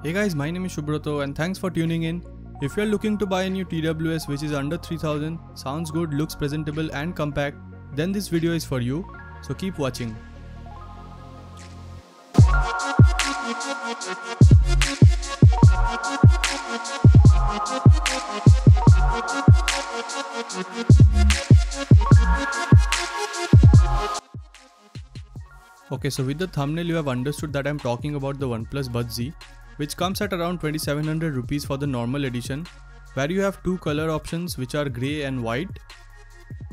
Hey guys, my name is Shubhrato and thanks for tuning in. If you are looking to buy a new TWS which is under 3000, sounds good, looks presentable and compact, then this video is for you. So keep watching. Okay, so with the thumbnail you have understood that I am talking about the OnePlus Buds Z, which comes at around 2700 rupees for the normal edition, where you have two color options which are grey and white.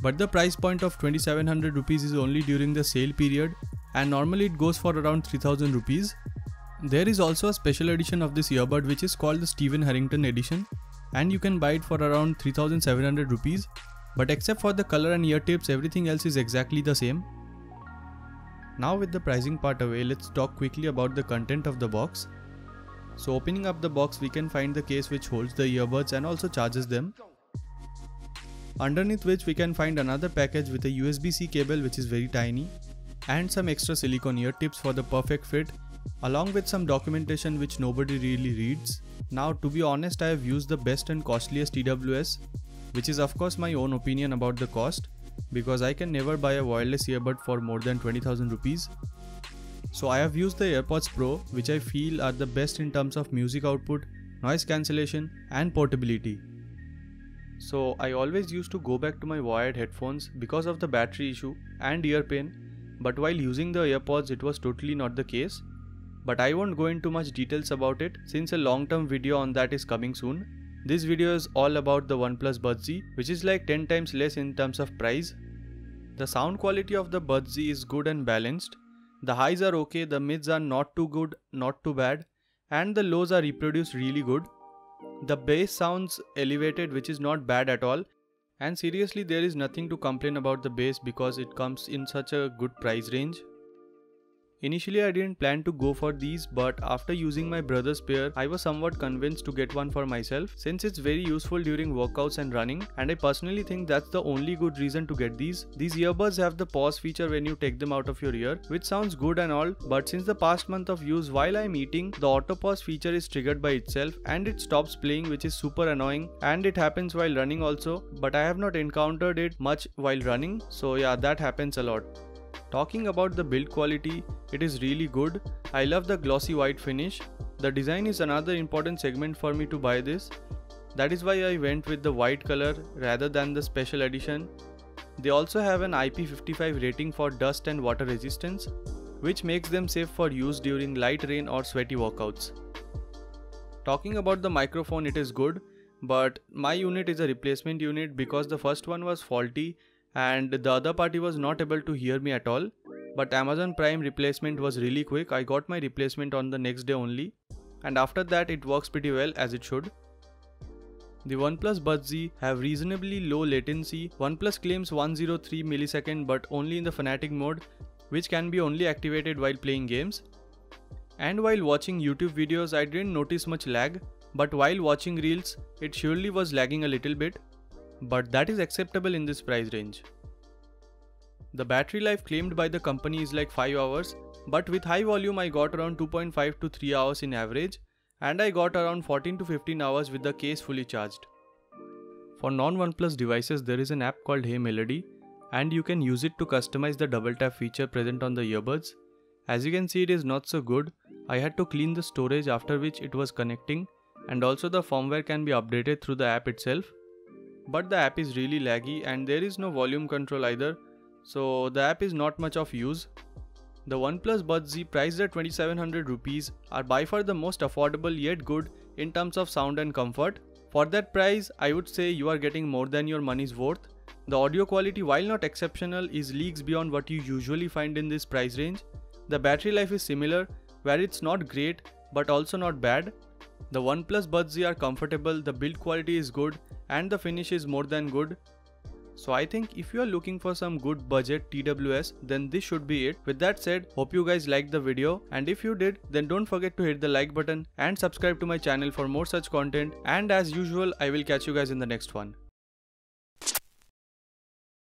But the price point of 2700 rupees is only during the sale period, and normally it goes for around 3000 rupees. There is also a special edition of this earbud which is called the Stephen Harrington edition, and you can buy it for around 3700 rupees. But except for the color and ear tips, everything else is exactly the same. Now with the pricing part away, let's talk quickly about the content of the box. So opening up the box, we can find the case which holds the earbuds and also charges them. Underneath which we can find another package with a USB-C cable which is very tiny, and some extra silicone ear tips for the perfect fit, along with some documentation which nobody really reads. Now to be honest, I have used the best and costliest TWS, which is of course my own opinion about the cost, because I can never buy a wireless earbud for more than 20,000 rupees. So I have used the AirPods Pro, which I feel are the best in terms of music output, noise cancellation and portability. So I always used to go back to my wired headphones because of the battery issue and ear pain, but while using the AirPods it was totally not the case. But I won't go into much details about it since a long-term video on that is coming soon. This video is all about the OnePlus Buds Z, which is like 10 times less in terms of price. The sound quality of the Buds Z is good and balanced. The highs are okay, the mids are not too good, not too bad, and the lows are reproduced really good. The bass sounds elevated, which is not bad at all. And seriously, there is nothing to complain about the bass because it comes in such a good price range. Initially I didn't plan to go for these, but after using my brother's pair, I was somewhat convinced to get one for myself since it's very useful during workouts and running, and I personally think that's the only good reason to get these. These earbuds have the pause feature when you take them out of your ear, which sounds good and all, but since the past month of use while I'm eating, the auto pause feature is triggered by itself and it stops playing, which is super annoying, and it happens while running also, but I have not encountered it much while running, so yeah, that happens a lot. Talking about the build quality, it is really good. I love the glossy white finish. The design is another important segment for me to buy this. That is why I went with the white color rather than the special edition. They also have an IP55 rating for dust and water resistance, which makes them safe for use during light rain or sweaty workouts. Talking about the microphone, it is good, but my unit is a replacement unit because the first one was faulty and the other party was not able to hear me at all. But Amazon Prime replacement was really quick. I got my replacement on the next day only, and after that it works pretty well as it should. The OnePlus Buds Z have reasonably low latency. OnePlus claims 103 millisecond, but only in the Fanatic mode, which can be only activated while playing games. And while watching YouTube videos I didn't notice much lag, but while watching Reels it surely was lagging a little bit. But that is acceptable in this price range. The battery life claimed by the company is like 5 hours, but with high volume I got around 2.5 to 3 hours in average, and I got around 14 to 15 hours with the case fully charged. For non-OnePlus devices there is an app called Hey Melody, and you can use it to customize the double tap feature present on the earbuds. As you can see, it is not so good. I had to clean the storage, after which it was connecting, and also the firmware can be updated through the app itself. But the app is really laggy and there is no volume control either, so the app is not much of use. The OnePlus Buds Z priced at 2700 rupees are by far the most affordable yet good in terms of sound and comfort. For that price, I would say you are getting more than your money's worth. The audio quality, while not exceptional, is leagues beyond what you usually find in this price range. The battery life is similar, where it's not great but also not bad. The OnePlus Buds Z are comfortable, the build quality is good, and the finish is more than good. So I think if you are looking for some good budget TWS, then this should be it. With that said, hope you guys liked the video, and if you did, then don't forget to hit the like button and subscribe to my channel for more such content, and as usual I will catch you guys in the next one.